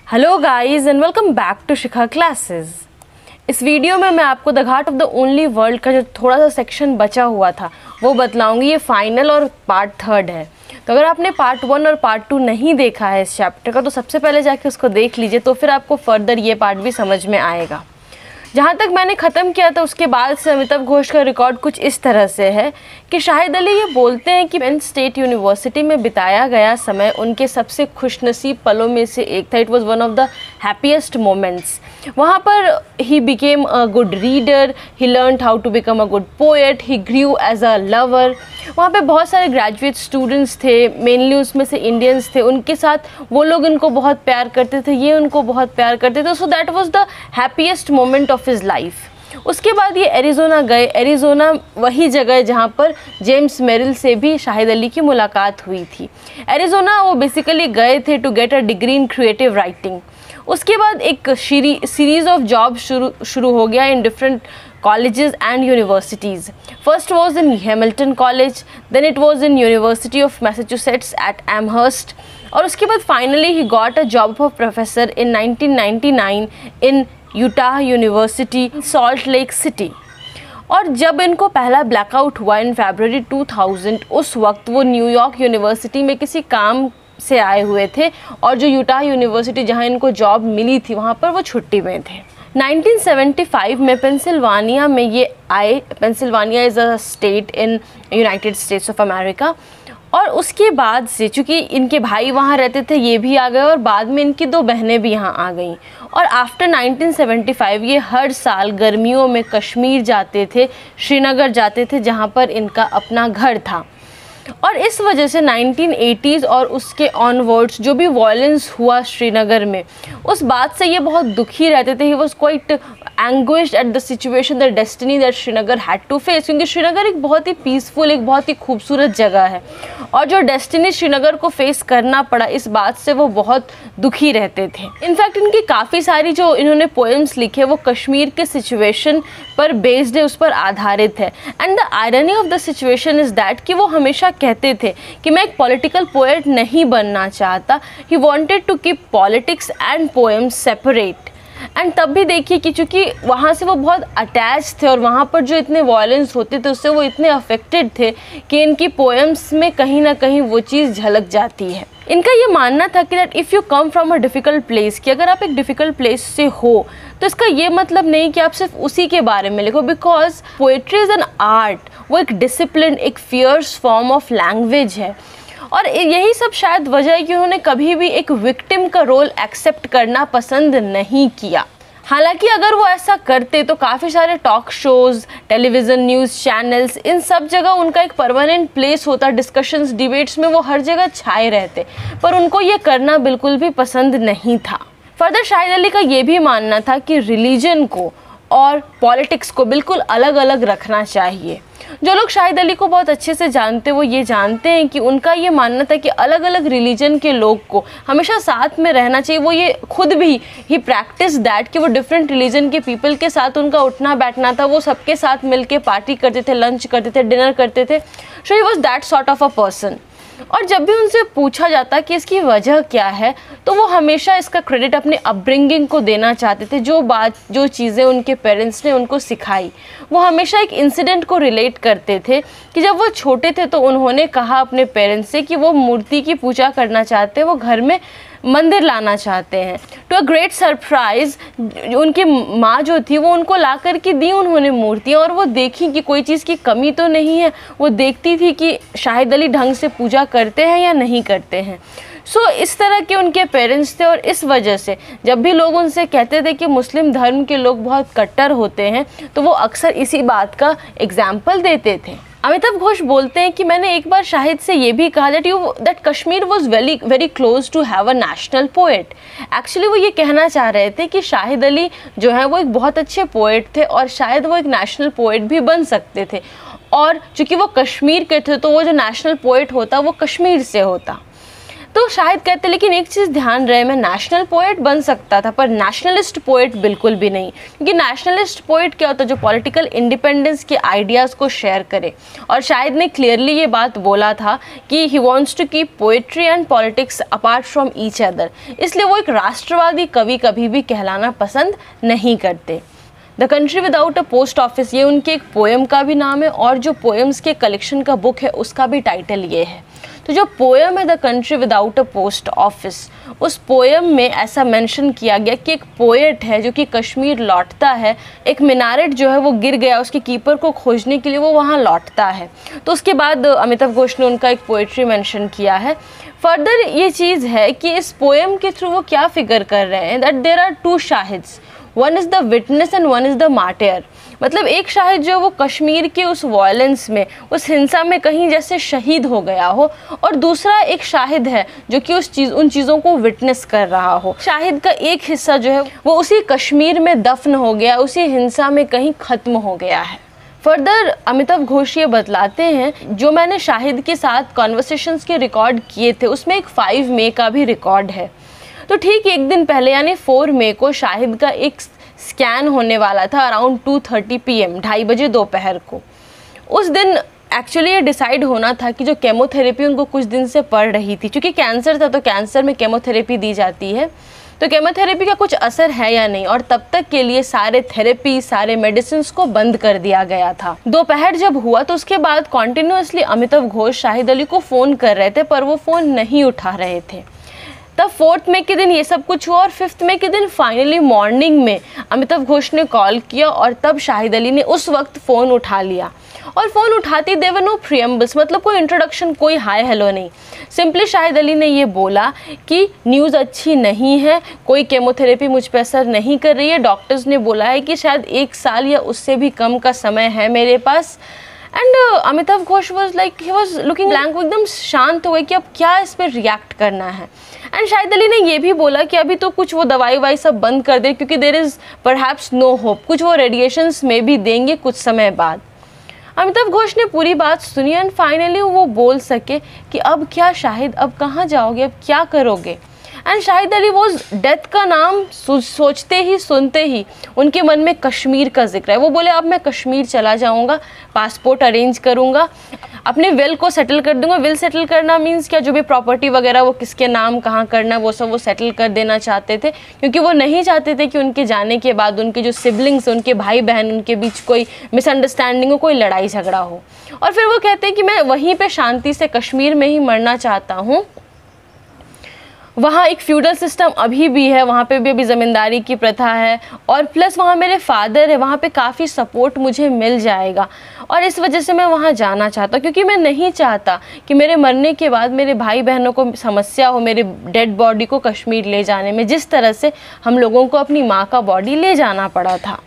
Hello guys and welcome back to Shikha classes. इस video में मैं आपको the ghat of the only world का जो थोड़ा सा सेक्शन बचा हुआ था वो बतलाऊंगी। ये फाइनल और पार्ट 3 है। तो अगर आपने पार्ट 1 और पार्ट 2 नहीं देखा है इस चैप्टर का तो सबसे पहले जाके उसको देख लीजिए, तो फिर आपको फर्दर ये पार्ट भी समझ में आएगा। जहाँ तक मैंने ख़त्म किया था उसके बाद से अमिताभ घोष का रिकॉर्ड कुछ इस तरह से है कि शाहिद अली ये बोलते हैं कि पेन स्टेट यूनिवर्सिटी में बिताया गया समय उनके सबसे खुशनसीब पलों में से एक था। It was one of the happiest moments. वहाँ पर he became a good reader, he learned how to become a good poet, he grew as a lover. वहाँ पे बहुत सारे ग्रेजुएट स्टूडेंट्स थे, मेनली उसमें से इंडियंस थे। उनके साथ वो लोग इनको बहुत प्यार करते थे, ये उनको बहुत प्यार करते थे। So that was the happiest moment of his life. उसके बाद ये एरिज़ोना गए। एरिज़ोना वही जगह है जहाँ पर जेम्स मेरिल से भी शाहिद अली की मुलाकात हुई थी। एरिज़ोना वो बेसिकली गए थे to get a degree in creative writing. उसके बाद एक सीरीज़ ऑफ जॉब शुरू हो गया in different colleges and universities. First was in Hamilton College, then it was in University of Massachusetts at Amherst, और उसके बाद finally he got a job of professor in 1999 in Utah University, Salt Lake City. और जब इनको पहला blackout हुआ इन February 2000, उस वक्त वो न्यूयॉर्क यूनिवर्सिटी में किसी काम से आए हुए थे और जो यूटा यूनिवर्सिटी जहाँ इनको जॉब मिली थी वहाँ पर वो छुट्टी में थे। 1975 में पेंसिल्वानिया में ये आए। Pennsylvania is a state in United states of America. और उसके बाद से चूँकि इनके भाई वहाँ रहते थे ये भी आ गए और बाद में इनकी 2 बहनें भी यहाँ आ गईं। और आफ्टर 1975 ये हर साल गर्मियों में कश्मीर जाते थे, श्रीनगर जाते थे जहाँ पर इनका अपना घर था। और इस वजह से 1980s और उसके ऑनवर्ड्स जो भी वायलेंस हुआ श्रीनगर में, उस बात से ये बहुत दुखी रहते थे। He was quite anguished at the situation, the destiny that Srinagar had to face. क्योंकि श्रीनगर एक बहुत ही पीसफुल, एक बहुत ही खूबसूरत जगह है और जो डेस्टिनी श्रीनगर को फेस करना पड़ा, इस बात से वो बहुत दुखी रहते थे। इनफैक्ट इनकी काफ़ी सारी जो इन्होंने पोएम्स लिखे वो कश्मीर के सिचुएशन पर बेस्ड है, उस पर आधारित है। And the irony of the situation is that कि वो हमेशा कहते थे कि मैं एक पॉलिटिकल पोएट नहीं बनना चाहता। He wanted to keep politics and poems separate. And तब भी देखिए कि चूँकि वहाँ से वो बहुत अटैच थे और वहाँ पर जो इतने वायलेंस होते थे उससे वो इतने अफेक्टेड थे कि इनकी पोएम्स में कहीं ना कहीं वो चीज़ झलक जाती है। इनका ये मानना था कि that if you come from a difficult place, कि अगर आप एक डिफ़िकल्ट प्लेस से हो तो इसका ये मतलब नहीं कि आप सिर्फ उसी के बारे में लिखो, because poetry is an art. वो एक डिसिप्लिन, एक फियर्स फॉर्म ऑफ लैंग्वेज है। और यही सब शायद वजह है कि उन्होंने कभी भी एक विक्टिम का रोल एक्सेप्ट करना पसंद नहीं किया। हालांकि अगर वो ऐसा करते तो काफ़ी सारे talk shows, television, news channels, इन सब जगह उनका एक परमानेंट प्लेस होता। डिस्कशंस, डिबेट्स में वो हर जगह छाए रहते, पर उनको ये करना बिल्कुल भी पसंद नहीं था। फर्दर शाहिद अली का ये भी मानना था कि रिलीजन को और पॉलिटिक्स को बिल्कुल अलग अलग रखना चाहिए। जो लोग शाहिद अली को बहुत अच्छे से जानते वो ये जानते हैं कि उनका ये मानना था कि अलग अलग रिलीजन के लोग को हमेशा साथ में रहना चाहिए। वो ये खुद भी ही प्रैक्टिस दैट कि वो डिफरेंट रिलीजन के पीपल के साथ उनका उठना बैठना था। वो सबके साथ मिलके पार्टी करते थे, लंच करते थे, डिनर करते थे। So he was that sort of a person. और जब भी उनसे पूछा जाता कि इसकी वजह क्या है तो वो हमेशा इसका क्रेडिट अपने अपब्रिंगिंग को देना चाहते थे। जो चीज़ें उनके पेरेंट्स ने उनको सिखाई, वो हमेशा एक इंसिडेंट को रिलेट करते थे कि जब वो छोटे थे तो उन्होंने कहा अपने पेरेंट्स से कि वो मूर्ति की पूजा करना चाहते हैं, वो घर में मंदिर लाना चाहते हैं। टू अ ग्रेट सरप्राइज़ उनकी माँ जो थी वो उनको ला कर के दी उन्होंने मूर्तियाँ, और वो देखी कि कोई चीज़ की कमी तो नहीं है। वो देखती थी कि शाहिद अली ढंग से पूजा करते हैं या नहीं करते हैं। सो इस तरह के उनके पेरेंट्स थे और इस वजह से जब भी लोग उनसे कहते थे कि मुस्लिम धर्म के लोग बहुत कट्टर होते हैं तो वो अक्सर इसी बात का एग्जाम्पल देते थे। अमिताभ घोष बोलते हैं कि मैंने एक बार शाहिद से ये भी कहा that Kashmir was very close to have a national poet. Actually वो ये कहना चाह रहे थे कि शाहिद अली जो है वो एक बहुत अच्छे पोएट थे और शायद वो एक नेशनल पोएट भी बन सकते थे। और चूँकि वो कश्मीर के थे तो वो जो नेशनल पोएट होता वो कश्मीर से होता। तो शाहिद कहते लेकिन एक चीज़ ध्यान रहे, मैं नेशनल पोएट बन सकता था पर नेशनलिस्ट पोएट बिल्कुल भी नहीं, क्योंकि नेशनलिस्ट पोएट क्या होता है, जो पॉलिटिकल इंडिपेंडेंस के आइडियाज़ को शेयर करे। और शाहिद ने क्लियरली ये बात बोला था कि he wants to keep poetry and politics apart from each other, इसलिए वो एक राष्ट्रवादी कवि कभी भी कहलाना पसंद नहीं करते। The country without a post office, ये उनके एक पोएम का भी नाम है और जो पोएम्स के कलेक्शन का बुक है उसका भी टाइटल ये है। तो जो पोएम है the country without a post office, उस पोएम में ऐसा मेंशन किया गया कि एक पोएट है जो कि कश्मीर लौटता है, एक मिनारेट जो है वो गिर गया, उसके कीपर को खोजने के लिए वो वहाँ लौटता है। तो उसके बाद अमिताभ घोष ने उनका एक पोएट्री मेंशन किया है। फर्दर ये चीज़ है कि इस पोएम के थ्रू वो क्या फिगर कर रहे हैं, दैट देयर आर टू शाहिद्स, one is the witness and one is the martyr. मतलब एक शाहिद जो वो कश्मीर के उस वायलेंस में, उस हिंसा में कहीं जैसे शहीद हो गया हो, और दूसरा एक शाहिद है जो कि उन चीज़ों को विटनेस कर रहा हो। शाहिद का एक हिस्सा जो है वो उसी कश्मीर में दफन हो गया, उसी हिंसा में कहीं ख़त्म हो गया है। फर्दर अमिताभ घोष ये बतलाते हैं, जो मैंने शाहिद के साथ कॉन्वर्सेशंस के रिकॉर्ड किए थे उसमें एक 5 मई का भी रिकॉर्ड है। तो ठीक एक दिन पहले यानी 4 मई को शाहिद का एक स्कैन होने वाला था अराउंड 2:30 PM, 2:30 बजे दोपहर को। उस दिन एक्चुअली ये डिसाइड होना था कि जो केमोथेरेपी उनको कुछ दिन से पड़ रही थी, क्योंकि कैंसर था तो कैंसर में केमोथेरेपी दी जाती है, तो केमोथेरेपी का कुछ असर है या नहीं, और तब तक के लिए सारे थेरेपी, सारे मेडिसिन को बंद कर दिया गया था। दोपहर जब हुआ तो उसके बाद कॉन्टिन्यूसली अमिताभ घोष शाहिद अली को फ़ोन कर रहे थे पर वो फ़ोन नहीं उठा रहे थे। तब 4 मई के दिन ये सब कुछ हुआ और 5 मई के दिन फाइनली मॉर्निंग में अमिताभ घोष ने कॉल किया और तब शाहिद अली ने उस वक्त फ़ोन उठा लिया। और फ़ोन उठाते देवर नो प्रियम्बल्स, मतलब कोई इंट्रोडक्शन, कोई हाय हेलो नहीं। सिंपली शाहिद अली ने ये बोला कि न्यूज़ अच्छी नहीं है, कोई केमोथेरेपी मुझ पर असर नहीं कर रही है, डॉक्टर्स ने बोला है कि शायद 1 साल या उससे भी कम का समय है मेरे पास। And Amitabh Ghosh was like, he was looking blank, वो एकदम शांत हो गए कि अब क्या इस पर रिएक्ट करना है। एंड शाहिद अली ने ये भी बोला कि अभी तो कुछ वो दवाई वाई सब बंद कर दे, क्योंकि there is perhaps no hope, कुछ वो रेडिएशंस में भी देंगे कुछ समय बाद। अमिताभ घोष ने पूरी बात सुनी एंड फाइनली वो बोल सके कि अब क्या शाहिद, अब कहाँ जाओगे, अब क्या करोगे। एंड शाहिद अली वो डेथ का नाम सोचते ही सुनते ही उनके मन में कश्मीर का जिक्र है। वो बोले अब मैं कश्मीर चला जाऊंगा, पासपोर्ट अरेंज करूंगा, अपने विल को सेटल कर दूंगा। विल सेटल करना मीन्स क्या, जो भी प्रॉपर्टी वगैरह वो किसके नाम कहाँ करना वो सब वो सेटल कर देना चाहते थे, क्योंकि वो नहीं चाहते थे कि उनके जाने के बाद उनके जो सिबलिंग्स, उनके भाई बहन, उनके बीच कोई मिसअंडरस्टैंडिंग हो, कोई लड़ाई झगड़ा हो। और फिर वो कहते हैं कि मैं वहीं पर शांति से कश्मीर में ही मरना चाहता हूँ। वहाँ एक फ्यूडल सिस्टम अभी भी है, वहाँ पे भी अभी ज़मींदारी की प्रथा है, और प्लस वहाँ मेरे फादर है, वहाँ पे काफ़ी सपोर्ट मुझे मिल जाएगा, और इस वजह से मैं वहाँ जाना चाहता हूँ, क्योंकि मैं नहीं चाहता कि मेरे मरने के बाद मेरे भाई बहनों को समस्या हो मेरे डेड बॉडी को कश्मीर ले जाने में, जिस तरह से हम लोगों को अपनी माँ का बॉडी ले जाना पड़ा था।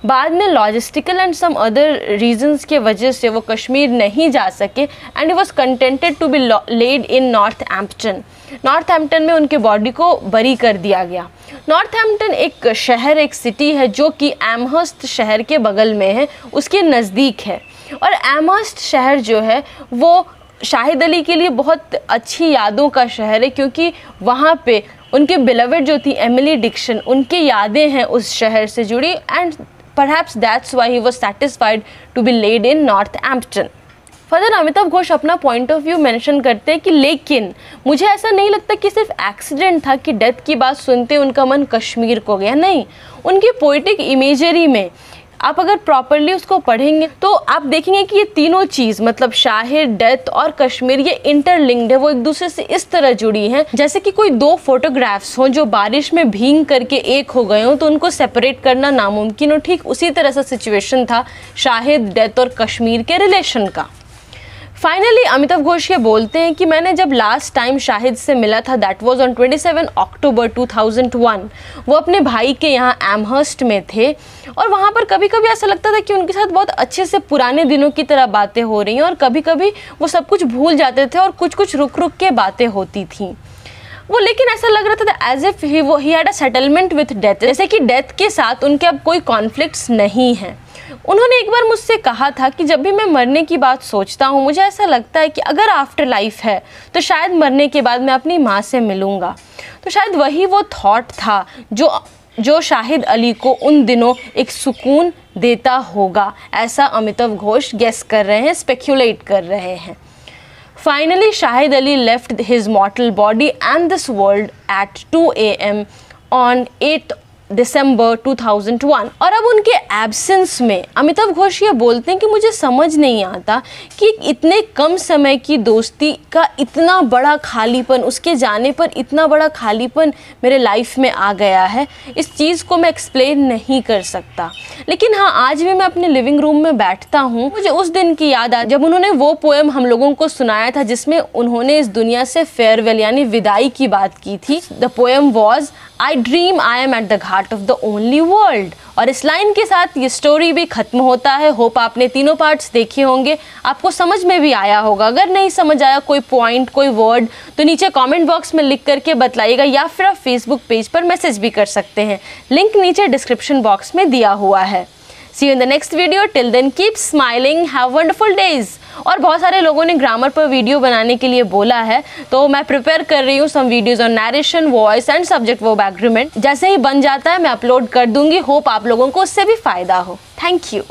बाद में logistical and some other reasons के वजह से वो कश्मीर नहीं जा सके and he was contented to be laid in Northampton. Northampton में उनके बॉडी को बरी कर दिया गया। नॉर्थहैम्पटन एक शहर, एक सिटी है जो कि एमहर्स्ट शहर के बगल में है, उसके नज़दीक है। और एमहर्स्ट शहर जो है वो शाहिद अली के लिए बहुत अच्छी यादों का शहर है, क्योंकि वहाँ पे उनके बिलवेड जो थी एमिली डिक्सन, उनकी यादें हैं उस शहर से जुड़ी, and perhaps that's why he was satisfied to be laid in Northampton. Further Amitabh Ghosh अपना पॉइंट ऑफ व्यू मेंशन करते हैं कि लेकिन मुझे ऐसा नहीं लगता कि सिर्फ एक्सीडेंट था कि डेथ की बात सुनते उनका मन कश्मीर को गया। नहीं, उनकी पोइटिक इमेजरी में आप अगर प्रॉपरली उसको पढ़ेंगे तो आप देखेंगे कि ये तीनों चीज़, मतलब शाहिद, डेथ और कश्मीर, ये इंटरलिंक्ड है, वो एक दूसरे से इस तरह जुड़ी हैं जैसे कि कोई 2 फोटोग्राफ्स हों जो बारिश में भीग करके एक हो गए हों, तो उनको सेपरेट करना नामुमकिन हो। ठीक उसी तरह से सिचुएशन था शाहिद, डेथ और कश्मीर के रिलेशन का। फाइनली अमिताभ घोष ये बोलते हैं कि मैंने जब लास्ट टाइम शाहिद से मिला था, दैट वाज ऑन 27 अक्टूबर 2001। वो अपने भाई के यहाँ एमहर्स्ट में थे और वहाँ पर कभी कभी ऐसा लगता था कि उनके साथ बहुत अच्छे से पुराने दिनों की तरह बातें हो रही हैं, और कभी कभी वो सब कुछ भूल जाते थे और कुछ कुछ रुक रुक के बातें होती थीं वो। लेकिन ऐसा लग रहा था as if he had a settlement with death, जैसे कि डेथ के साथ उनके अब कोई कॉन्फ्लिक्ट्स नहीं हैं। उन्होंने एक बार मुझसे कहा था कि जब भी मैं मरने की बात सोचता हूँ मुझे ऐसा लगता है कि अगर आफ्टर लाइफ है तो शायद मरने के बाद मैं अपनी माँ से मिलूँगा। तो शायद वही वो थॉट था जो शाहिद अली को उन दिनों एक सुकून देता होगा, ऐसा अमिताभ घोष गेस कर रहे हैं, स्पेक्यूलेट कर रहे हैं। Finally, Shahid Ali left his mortal body and this world at 2 a.m. on 8 दिसंबर 2001। और अब उनके एब्सेंस में अमिताभ घोष ये बोलते हैं कि मुझे समझ नहीं आता कि इतने कम समय की दोस्ती का इतना बड़ा खालीपन, उसके जाने पर इतना बड़ा खालीपन मेरे लाइफ में आ गया है, इस चीज़ को मैं एक्सप्लेन नहीं कर सकता। लेकिन हाँ, आज भी मैं अपने लिविंग रूम में बैठता हूँ, मुझे उस दिन की याद आ जब उन्होंने वो पोएम हम लोगों को सुनाया था जिसमें उन्होंने इस दुनिया से फेयरवेल यानी विदाई की बात की थी। The poem was I dream I am at the ghat of the only world. और इस लाइन के साथ ये स्टोरी भी खत्म होता है। होप आपने तीनों पार्ट्स देखे होंगे, आपको समझ में भी आया होगा। अगर नहीं समझ आया कोई पॉइंट, कोई वर्ड, तो नीचे कमेंट बॉक्स में लिख करके बतलाइएगा या फिर आप फेसबुक पेज पर मैसेज भी कर सकते हैं। लिंक नीचे डिस्क्रिप्शन बॉक्स में दिया हुआ है। See you in the next video. Till then keep smiling. Have wonderful days. और बहुत सारे लोगों ने ग्रामर पर वीडियो बनाने के लिए बोला है, तो मैं प्रिपेयर कर रही हूँ some videos on narration, voice and subject verb agreement. जैसे ही बन जाता है मैं अपलोड कर दूंगी। होप आप लोगों को उससे भी फायदा हो। Thank you.